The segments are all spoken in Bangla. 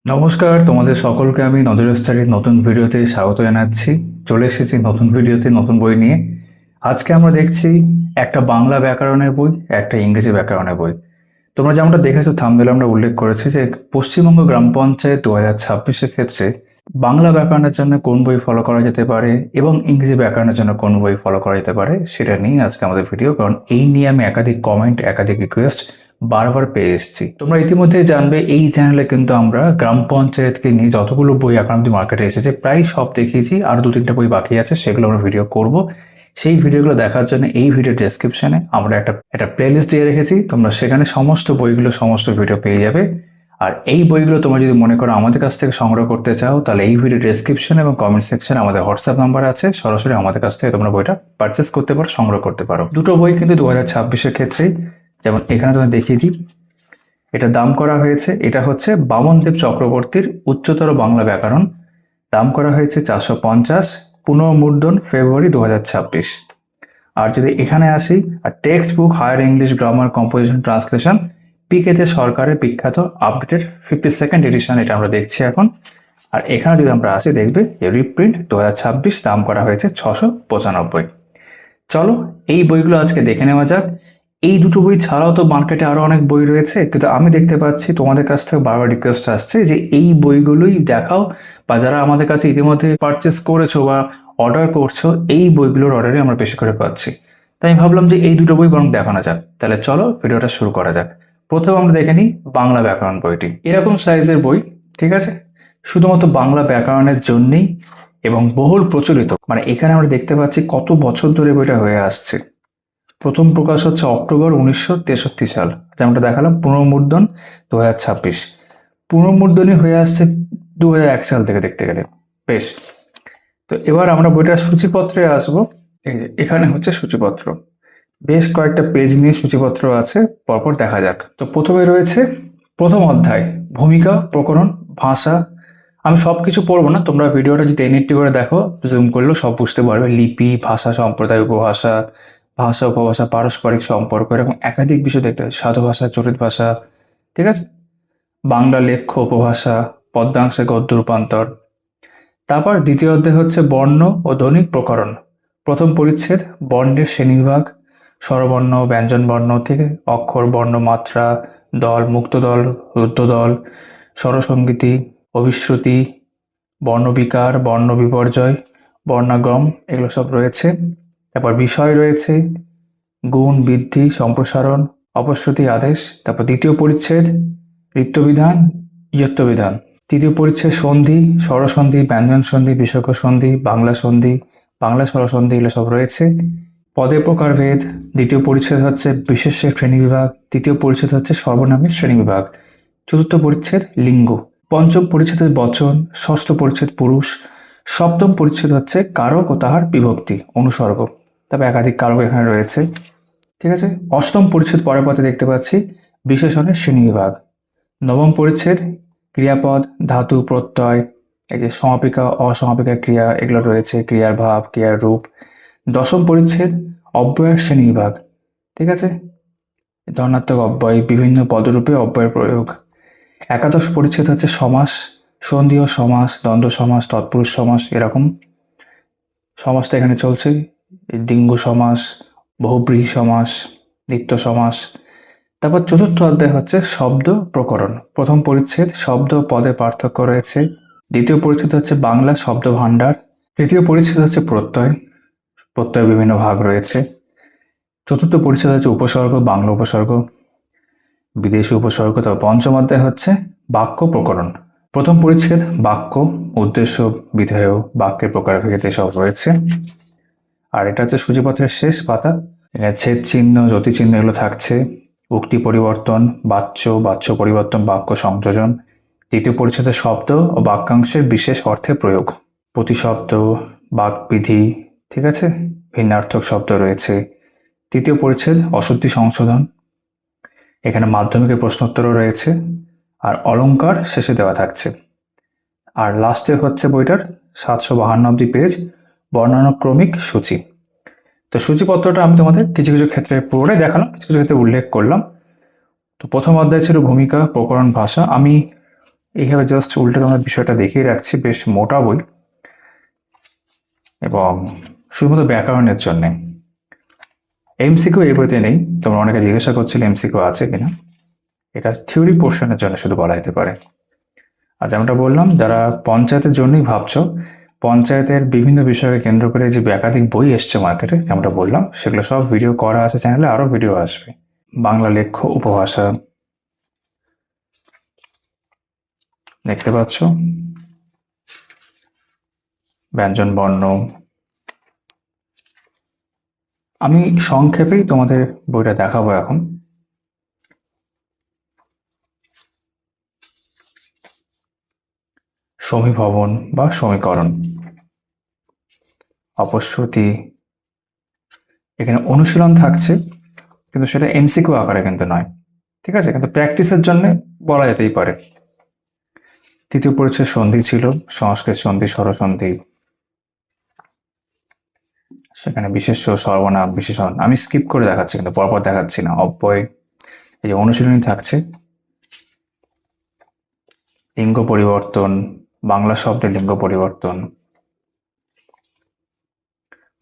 নমস্কার, তোমাদের সকলকে আমি নজর স্টাডির নতুন ভিডিওতে স্বাগত জানাচ্ছি। চলে এসেছি নতুন ভিডিওতে নতুন বই নিয়ে। আজকে আমরা দেখছি একটা বাংলা ব্যাকরণের বই, একটা ইংরেজি ব্যাকরণের বই। তোমরা যেমনটা দেখেছো থাম্বনেলে আমরা উল্লেখ করেছি যে পশ্চিমবঙ্গ গ্রাম পঞ্চায়েত 2026-এর ক্ষেত্রে বাংলা ব্যাকরণের জন্য কোন বই ফলো করা যেতে পারে এবং ইংরেজি ব্যাকরণের জন্য কোন বই ফলো করা যেতে পারে সেটা নিয়ে আজকে আমাদের ভিডিও। কারণ এই নিয়ে আমি একাধিক কমেন্ট, একাধিক রিকোয়েস্ট বারবার পেয়ে এসেছি। তোমরা ইতিমধ্যেই জানবে এই চ্যানেলে কিন্তু আমরা গ্রাম পঞ্চায়েতকে নিয়ে যতগুলো বই এখন অব্দি মার্কেটে এসেছে প্রায় সব দেখিয়েছি। আরও 2-3টা বই বাকি আছে, সেগুলো আমরা ভিডিও করব। সেই ভিডিওগুলো দেখার জন্য এই ভিডিও ডেসক্রিপশনে আমরা একটা প্লেলিস্ট দিয়ে রেখেছি। তোমরা সেখানে সমস্ত বইগুলো, সমস্ত ভিডিও পেয়ে যাবে। আর এই বইগুলো তোমরা যদি মনে করো আমাদের কাছ থেকে সংগ্রহ করতে চাও, তাহলে এই ভিডিও ডেসক্রিপশন এবং কমেন্ট সেকশনে আমাদের হোয়াটসঅ্যাপ নাম্বার আছে, সরাসরি আমাদের কাছ থেকে তোমরা বইটা পারচেস করতে পারো, সংগ্রহ করতে পারো। দুটো বই কিন্তু 2026-এর ক্ষেত্রেই, যেমন এখানে তোমায় দেখিয়ে দিই, এটা দাম করা হয়েছে, এটা হচ্ছে বামনদেব চক্রবর্তীর উচ্চতর বাংলা ব্যাকরণ, দাম করা হয়েছে 450, পুনর্মুদ্রণ February 2026। আর যদি এখানে আসি, আর text book higher English grammar composition translation পিকেতে সরকারের বিখ্যাত আপডেটেড 52nd এডিশন, এটা আমরা দেখছি এখন। আর এখানে যদি আমরা আসি দেখবে রিপ্রিন্ট 2026, দাম করা হয়েছে 695। চলো এই বইগুলো আজকে দেখে নেওয়া যাক। এই দুটো বই ছাড়াও তো মার্কেটে আরো অনেক বই রয়েছে, কিন্তু আমি দেখতে পাচ্ছি তোমাদের কাছ থেকে বারবার রিকোয়েস্ট আসছে যে এই বইগুলোই দেখাও, বা যারা আমাদের কাছে ইতিমধ্যে পারচেস করেছো বা অর্ডার করছো এই বইগুলোর অর্ডারই আমরা বেশি করে পাচ্ছি। তাই আমি ভাবলাম যে এই দুটো বই বরং দেখানো যাক। তাহলে চলো ভিডিওটা শুরু করা যাক। প্রথমে আমরা দেখে নিই বাংলা ব্যাকরণ বইটি। এরকম সাইজের বই, ঠিক আছে, শুধুমাত্র বাংলা ব্যাকরণের জন্যেই এবং বহুল প্রচলিত। মানে এখানে আমরা দেখতে পাচ্ছি কত বছর ধরে বইটা হয়ে আসছে। প্রথম প্রকাশ হচ্ছে অক্টোবর 1963 সাল, যেমনটা দেখালাম। পুনর্মুদ্রণ 2026, পুনর্মুদ্রণই হয়ে আসছে 2001 সাল থেকে দেখতে গেলে। বেশ, তো এবার আমরা বইটার সূচিপত্রে আসবো। এই যে এখানে হচ্ছে সূচিপত্র, বেশ কয়েকটা পেজ নিয়ে সূচিপত্র আছে, পরপর দেখা যাক। তো প্রথমে রয়েছে প্রথম অধ্যায়, ভূমিকা, প্রকরণ, ভাষা। আমি সব কিছু পড়বো না, তোমরা ভিডিওটা যদি এনএডটি করে দেখো, জুম করলেও সব বুঝতে পারবে। লিপি, ভাষা, সম্প্রদায়, উপভাষা, ভাষা, উপভাষা, পারস্পরিক সম্পর্ক, এরকম একাধিক বিষয় দেখতে হয়। সাধু ভাষা, চরিত ভাষা, ঠিক আছে, বাংলা লেখ্য, উপভাষা, পদ্যাংশে গদ্য রূপান্তর। তারপর দ্বিতীয় অধ্যায় হচ্ছে বর্ণ ও ধ্বনিক প্রকরণ। প্রথম পরিচ্ছেদ বর্ণের শ্রেণীবিভাগ, স্বরবর্ণ, ব্যঞ্জনবর্ণ থেকে অক্ষর, বর্ণ, মাত্রা, দল, মুক্তদল, রুদ্ধদল, স্বরসঙ্গীতি, অভিশ্রুতি, বর্ণবিকার, বর্ণ বিপর্যয়, বর্ণাগম, এগুলো সব রয়েছে। তারপর বিষয় রয়েছে গুণ, বৃদ্ধি, সম্প্রসারণ, অপশ্রুতি, আদেশ। তারপর দ্বিতীয় পরিচ্ছেদ ঋত্যবিধান, ইয়ত্তবিধান। তৃতীয় পরিচ্ছেদ সন্ধি, স্বরসন্ধি, ব্যঞ্জন সন্ধি, বিসর্গ সন্ধি, বাংলা সন্ধি, বাংলা স্বরসন্ধি, এগুলো সব রয়েছে। পদের প্রকারভেদ। দ্বিতীয় পরিচ্ছেদ হচ্ছে বিশেষ্যের শ্রেণীবিভাগ। তৃতীয় পরিচ্ছেদ হচ্ছে সর্বনামের শ্রেণীবিভাগ। চতুর্থ পরিচ্ছেদ লিঙ্গ। পঞ্চম পরিচ্ছেদের বচন। ষষ্ঠ পরিচ্ছেদ পুরুষ। সপ্তম পরিচ্ছেদ হচ্ছে কারক ও তাহার বিভক্তি, অনুসর্গ। তবে একাধিক কারক এখানে রয়েছে, ঠিক আছে। অষ্টম পরিচ্ছেদ পরের পাতে দেখতে পাচ্ছি বিশেষণের শ্রেণীবিভাগ। নবম পরিচ্ছেদ ক্রিয়াপদ, ধাতু, প্রত্যয়, এই যে সমাপিকা, অসমাপিকা ক্রিয়া, এগুলো রয়েছে, ক্রিয়ার ভাব, ক্রিয়ার রূপ। দশম পরিচ্ছেদ অব্যয়ের শ্রেণীবিভাগ, ঠিক আছে, ধনাত্মক অব্যয়, বিভিন্ন পদরূপে অব্যয়ের প্রয়োগ। একাদশ পরিচ্ছেদ হচ্ছে সমাস, সন্ধিও সমাস, দ্বন্দ্ব সমাস, তৎপুরুষ সমাস, এরকম সমাসটা এখানে চলছে। ডিঙ্গু সমাস, বহুব্রীহি সমাস, নিত্য সমাস। তারপর চতুর্থ অধ্যায় হচ্ছে শব্দ প্রকরণ। প্রথম পরিচ্ছেদ শব্দ পদে পার্থক্য রয়েছে। দ্বিতীয় পরিচ্ছেদ হচ্ছে বাংলা শব্দ ভাণ্ডার। তৃতীয় পরিচ্ছেদ হচ্ছে প্রত্যয়, প্রত্যয় বিভিন্ন ভাগ রয়েছে। চতুর্থ পরিচ্ছেদ হচ্ছে উপসর্গ, বাংলা উপসর্গ, বিদেশি উপসর্গ। তারপর পঞ্চম অধ্যায় হচ্ছে বাক্য প্রকরণ। প্রথম পরিচ্ছেদ বাক্য, উদ্দেশ্য, বিধেয়, বাক্যের প্রকারভেদ সব রয়েছে। আর এটা হচ্ছে সূচিপত্রের শেষ পাতা। এখানে ছেদ চিহ্ন, জ্যোতি চিহ্ন এগুলো থাকছে। উক্তি পরিবর্তন, বাচ্য, বাচ্য পরিবর্তন, বাক্য সংযোজন। তৃতীয় পরিচ্ছেদে শব্দ ও বাক্যাংশের বিশেষ অর্থে প্রয়োগ, প্রতিশব্দ, বাকবিধি, ঠিক আছে, ভিন্নার্থক শব্দ রয়েছে। তৃতীয় পরিচ্ছেদ অশুদ্ধি সংশোধন, এখানে মাধ্যমিকের প্রশ্নোত্তরও রয়েছে। আর অলংকার শেষে দেওয়া থাকছে। আর লাস্টে হচ্ছে বইটার 752 অব্দি পেজ, বর্ণানুক্রমিক সূচি। তো সূচিপত্রটা আমি তোমাদের কিছু কিছু ক্ষেত্রে পুরোটাই দেখালাম, কিছু কিছু ক্ষেত্রে উল্লেখ করলাম। তো প্রথম অধ্যায় ছিল ভূমিকা, প্রকরণ, ভাষা। আমি এইভাবে জাস্ট উল্টে তোমার বিষয়টা দেখিয়ে রাখছি, বেশ মোটা বই এবং শুধুমাত্র ব্যাকরণের জন্য। এমসিকিউ এই বইতে নেই, তোমরা অনেকে জিজ্ঞাসা করছিলে এমসিকিউ আছে কিনা। এটা থিওরি পোর্শনের জন্য শুধু বলা যেতে পারে। আর যেমনটা বললাম, যারা পঞ্চায়েতের জন্যই ভাবছো, পঞ্চায়েতের বিভিন্ন বিষয়কে কেন্দ্র করে যে একাধিক বই এসছে মার্কেটে, যেমনটা বললাম, সেগুলো সব ভিডিও করা আছে চ্যানেলে, আরও ভিডিও আসবে। বাংলা লেখ্য উপভাষা দেখতে পাচ্ছ, ব্যঞ্জন বর্ণ। আমি সংক্ষেপেই তোমাদের বইটা দেখাবো এখন। সমীভবন বা সমীকরণ, অপশ্রুতি, এখানে অনুশীলন থাকছে, কিন্তু সেটা এমসিকিউ আকারে কিন্তু নয়, ঠিক আছে, কিন্তু প্র্যাকটিসের জন্য বলা যেতেই পারে। তৃতীয় পরিচ্ছেদ সন্ধি ছিল, সংস্কৃত সন্ধি, স্বরসন্ধি, সেখানে বিশেষ্য, সর্বনাম, বিশেষণ। আমি স্কিপ করে দেখাচ্ছি, কিন্তু পরপর দেখাচ্ছি না। অব্যয়, এই যে অনুশীলনী থাকছে, লিঙ্গ পরিবর্তন, বাংলা শব্দের লিঙ্গ পরিবর্তন,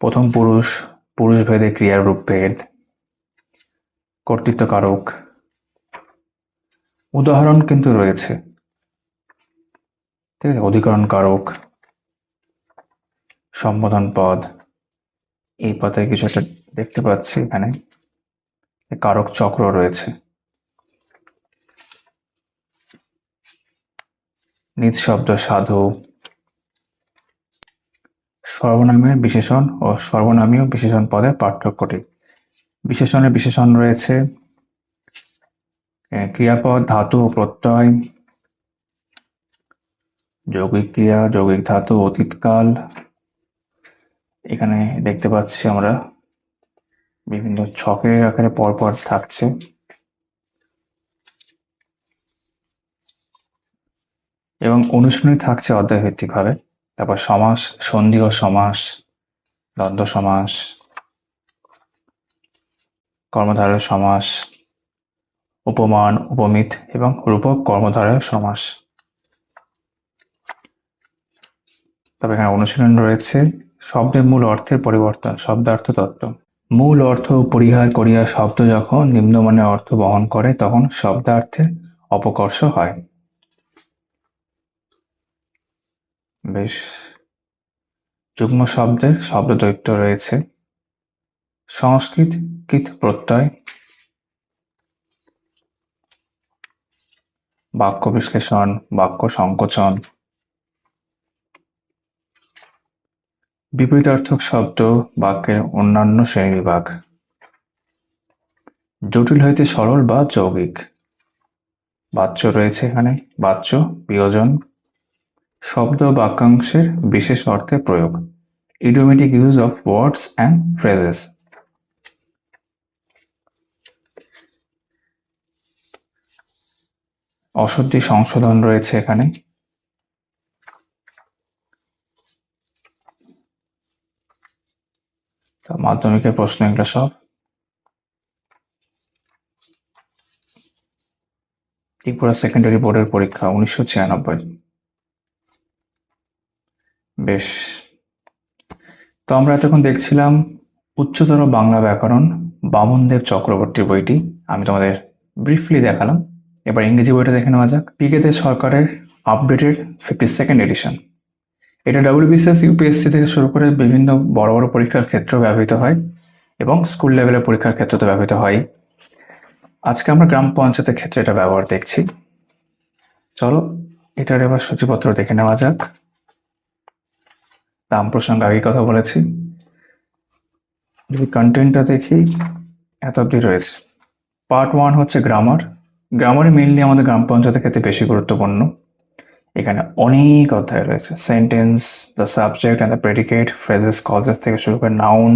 প্রথম পুরুষ, পুরুষ ভেদে ক্রিয়ার রূপ ভেদ, কর্তৃত্ব কারক, উদাহরণ কিন্তু রয়েছে, ঠিক আছে, অধিকরণ কারক, সম্বোধন পদ। এই পাতায় কিছু একটা দেখতে পাচ্ছি, এখানে কারক চক্র রয়েছে। নিজ শব্দ সাধু, সর্বনামের বিশেষণ ও সর্বনামীয় বিশেষণ পদের পার্থক্যটি। বিশেষণের বিশেষণ রয়েছে ক্রিয়াপদ, ধাতু ও প্রত্যয়, যৌগিক ক্রিয়া, যৌগিক ধাতু, অতীতকাল। এখানে দেখতে পাচ্ছি আমরা বিভিন্ন ছকের আকারে পরপর থাকছে। এবং অনুশীলনী থাকছে অধ্যায়ভিত্তিক ভাবে। তারপর সমাস, সন্ধি ও সমাস, দ্বন্দ্ব সমাস, কর্মধারয় সমাস, উপমান, উপমিত এবং রূপক কর্মধারয় সমাস। তবে এখানে অনুশীলন রয়েছে শব্দের মূল অর্থের পরিবর্তন, শব্দার্থ তত্ত্ব। মূল অর্থ পরিহার করিয়া শব্দ যখন নিম্নমানের অর্থ বহন করে, তখন শব্দার্থে অপকর্ষ হয়। বেশ, যুগ্ম শব্দের শব্দ দৈত্য রয়েছে, সংস্কৃত কৃত প্রত্যয়, বাক্য বিশ্লেষণ, বাক্য সংকোচন, বিপরীতার্থক শব্দ, বাক্যের অন্যান্য শ্রেণীবিভাগ, জটিল হইতে সরল বা যৌগিক, বাচ্য রয়েছে এখানে, বাচ্য, বিয়োজন, শব্দ বাক্যাংশের বিশেষ অর্থে প্রয়োগ, idiomatic use of words and phrases. অশুদ্ধি সংশোধন রয়েছে এখানে। মাধ্যমিকের প্রশ্ন এগুলো সব। ত্রিপুরা সেকেন্ডারি বোর্ডের পরীক্ষা 1996। বেশ, তো আমরা এতক্ষণ দেখছিলাম উচ্চতর বাংলা ব্যাকরণ, বামনদেব চক্রবর্তীর বইটি আমি তোমাদের ব্রিফলি দেখালাম। এবার ইংরেজি বইটা দেখে নেওয়া যাক। পিকেতে সরকারের আপডেটেড 52nd এডিশন। এটা ডাব্লিউবিসিএস, ইউপিএসসি থেকে শুরু করে বিভিন্ন বড় বড় পরীক্ষার ক্ষেত্রেও ব্যবহৃত হয় এবং স্কুল লেভেলের পরীক্ষার ক্ষেত্রে তো ব্যবহৃত হয়। আজকে আমরা গ্রাম পঞ্চায়েতের ক্ষেত্রে এটা ব্যবহার দেখছি। চলো এটার এবার সূচিপত্র দেখে নেওয়া যাক। দাম প্রসঙ্গে আগেই কথা বলেছি। যদি কন্টেন্টটা দেখি, এত অব্দি রয়েছে। পার্ট 1 হচ্ছে গ্রামার। গ্রামারই মেইনলি আমাদের গ্রাম পঞ্চায়েতের ক্ষেত্রে বেশি গুরুত্বপূর্ণ। এখানে অনেক অধ্যায় রয়েছে। Sentence, the subject and the predicate, phrases, causes থেকে শুরু করে noun,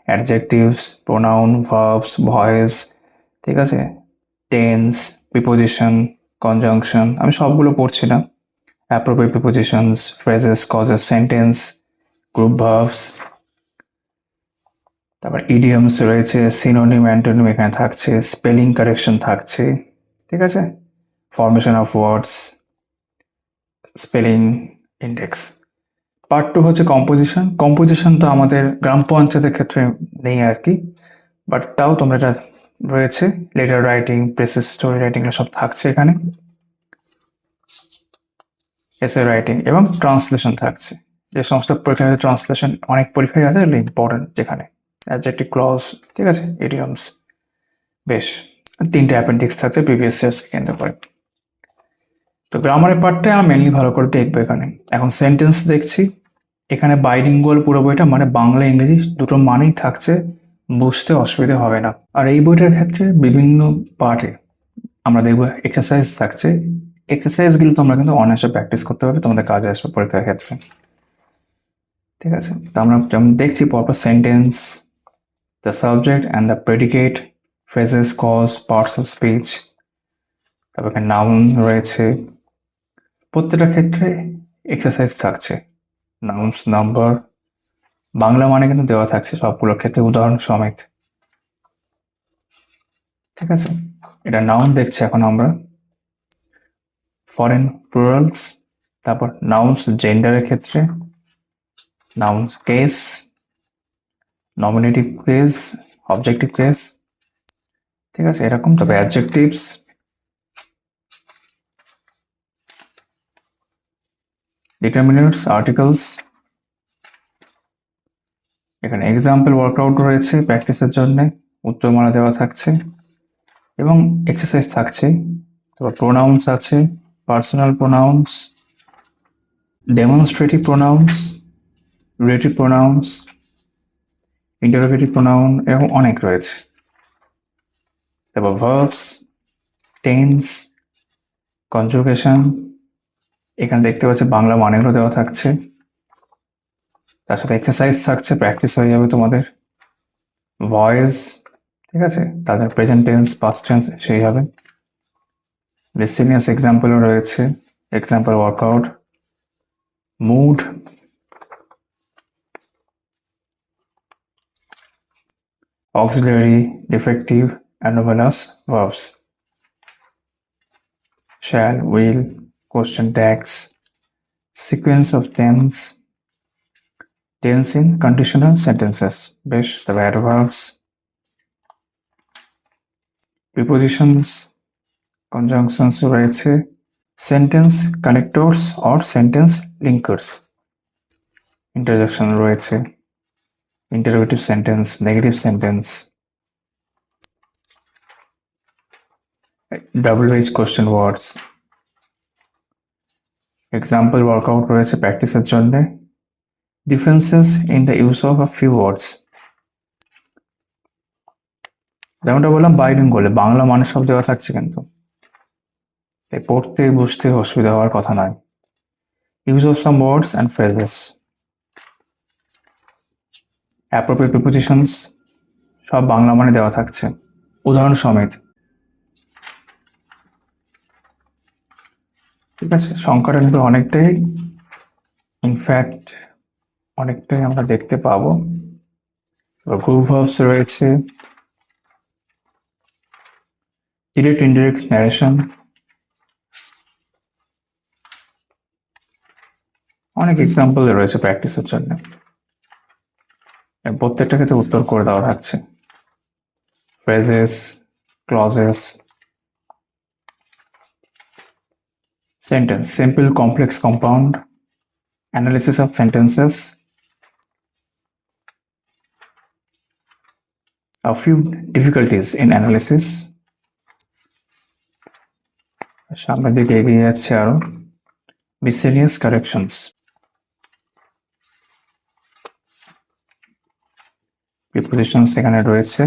adjectives, pronoun, verbs, voice, ঠিক আছে, টেন্স, প্রিপোজিশন, কনজাংশন। আমি সবগুলো পড়ছি না। Appropriate prepositions, phrases, causes, sentence, group verbs, তারপর ইডিয়মস রয়েছে, সিনোনিম, অ্যান্টোনিম এখানে থাকছে, স্পেলিং কারেকশন থাকছে, ঠিক আছে, formation of words, spelling index. Part 2 হচ্ছে কম্পোজিশন। কম্পোজিশন তো আমাদের গ্রাম পঞ্চায়েতের ক্ষেত্রে নেই আর কি, বাট তাও তোমরা এটা রয়েছে, letter writing, process, story writing সব থাকছে এখানে, এসে রাইটিং এবং ট্রান্সলেশন থাকছে। যে সমস্ত পরীক্ষায় ট্রান্সলেশন অনেক পরীক্ষায় আছে, এগুলো ইম্পর্টেন্ট, যেখানে অ্যাডজেক্টিভ ক্লজ, ঠিক আছে, ইডিয়মস, বেশ। 3টে অ্যাপেন্ডিক্স থাকছে প্রিভিয়াস কেন্দ্র করে। তো গ্রামারের পার্টটা আমরা মেনলি ভালো করে দেখবো এখানে। এখন সেন্টেন্স দেখছি, এখানে বাইলিঙ্গুয়াল পুরো বইটা, মানে বাংলা ইংরেজি দুটো মানেই থাকছে, বুঝতে অসুবিধা হবে না। আর এই বইটার ক্ষেত্রে বিভিন্ন পার্টে আমরা দেখবো এক্সারসাইজ থাকছে। এক্সারসাইজগুলো তোমরা কিন্তু অনায়াসে প্র্যাকটিস করতে পারবে, তোমাদের কাজে আসবে পরীক্ষার ক্ষেত্রে, ঠিক আছে। তো আমরা যেমন দেখছি পরপর sentence, the subject and the predicate, phrases, clause, parts of speech, তারপর এখানে নাউন রয়েছে। প্রত্যেকটা ক্ষেত্রে এক্সারসাইজ থাকছে, নাউন্স, নাম্বার, বাংলা মানে কিন্তু দেওয়া থাকছে সবগুলোর ক্ষেত্রে উদাহরণ সমেত, ঠিক আছে। এটা নাউন দেখছি এখন আমরা, ফরেন প্লুরালস, তারপর নাউন্স জেন্ডারের ক্ষেত্রে, nouns case, nominative case, objective case, ঠিক আছে এরকম। তবে অ্যাডজেক্টিভস, ডিটারমিনার্স, আর্টিকেলস, এখানে এক্সাম্পল ওয়ার্কআউট রয়েছে প্র্যাকটিসের জন্য, উত্তরমালা দেওয়া থাকছে এবং এক্সারসাইজ থাকছে। তারপর প্রোনাউন্স আছে, personal pronouns, demonstrative pronouns, relative pronouns, interrogative pronoun, এরকম অনেক রয়েছে। তারপর ভার্বস, টেন্স, কনজুগেশন, এখানে দেখতে পাচ্ছি বাংলা মানেগুলো দেওয়া থাকছে, তার সাথে এক্সারসাইজ থাকছে, প্র্যাকটিস হয়ে যাবে তোমাদের। ভয়েস, ঠিক আছে, তাদের প্রেজেন্ট টেন্স, পাস্ট টেন্স সেই হবে। মিসেলিনিয়াস এক্সাম্পলও রয়েছে, example work out, mood, auxiliary, defective, anomalous verbs, shall, will, question tags, sequence of tense, tense in conditional sentences, বেশ। তবে adverbs, prepositions, conjunctions রয়েছে, sentence connectors or sentence linkers, interjection রয়েছে, interrogative sentence, negative sentence, WH question words, example workout রয়েছে প্র্যাকটিসের জন্য, differences in the use of a few words, যেমনটা বললাম বাইলিঙ্গুয়াল, বাংলা মানে সব দেওয়া থাকছে, কিন্তু তাই পড়তে বুঝতে অসুবিধা হওয়ার কথা নয়। Use of some words and phrases, appropriate prepositions, সব বাংলা মানে দেওয়া থাকছে, উদাহরণ সমেত, ঠিক আছে। সংখ্যাটা কিন্তু অনেকটাই, ইনফ্যাক্ট অনেকটাই আমরা দেখতে পাবো। গ্রুপ ভার্বস রয়েছে, ডিরেক্ট ইনডিরেক্ট ন্যারেশন, অনেক এক্সাম্পল রয়েছে প্র্যাকটিসের জন্য, প্রত্যেকটা ক্ষেত্রে উত্তর করে দেওয়া থাকছে। Phrases, clauses, sentence, simple, complex, compound, analysis of sentences, a few difficulties in analysis, সামনের দিকে এগিয়ে যাচ্ছে আরো, miscellaneous corrections, prepositions এখানে রয়েছে,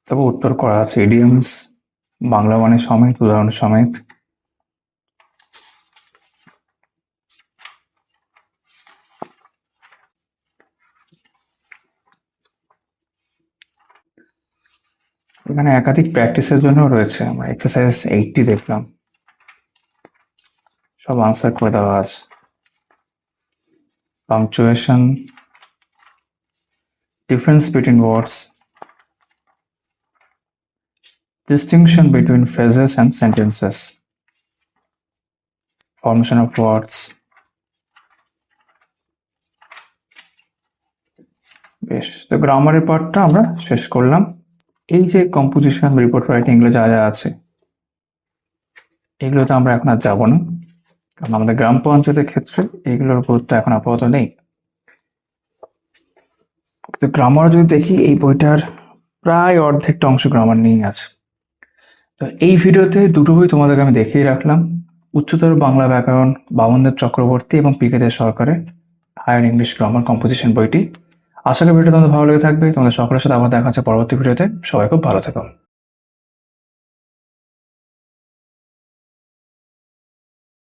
তবে উত্তর করা আছে, idioms, বাংলা মানে সমেত, উদাহরণ সমেত, এখানে একাধিক প্র্যাকটিসের জন্য রয়েছে। আমরা এক্সারসাইজ 80 দেখলাম, সব আনসার করে দেওয়া আছে। Punctuation, difference between words, distinction between phrases and sentences, formation of words. বেশ, তো গ্রামারের পার্টটা আমরা শেষ করলাম। এই যে কম্পোজিশন, রিপোর্ট রাইটিং, এগুলো যা যা আছে এগুলোতে আমরা এখন আর যাবো না, কারণ আমাদের গ্রাম পঞ্চায়েতের ক্ষেত্রে এগুলোর গুরুত্ব এখন আপাতত নেই। তো গ্রামার যদি দেখি, এই বইটার প্রায় অর্ধেকটা অংশ গ্রামার নিয়েই আছে। তো এই ভিডিওতে দুটো বই তোমাদেরকে আমি দেখিয়ে রাখলাম, উচ্চতর বাংলা ব্যাকরণ বামনদেব চক্রবর্তী এবং পিকে দে সরকারের হায়ার ইংলিশ গ্রামার কম্পোজিশন বইটি। আশা করি ভিডিওটা তোমাদের ভালো লেগে থাকবে। তোমাদের সকলের সাথে আবার দেখা হচ্ছে পরবর্তী ভিডিওতে। সবাই খুব ভালো থেকো।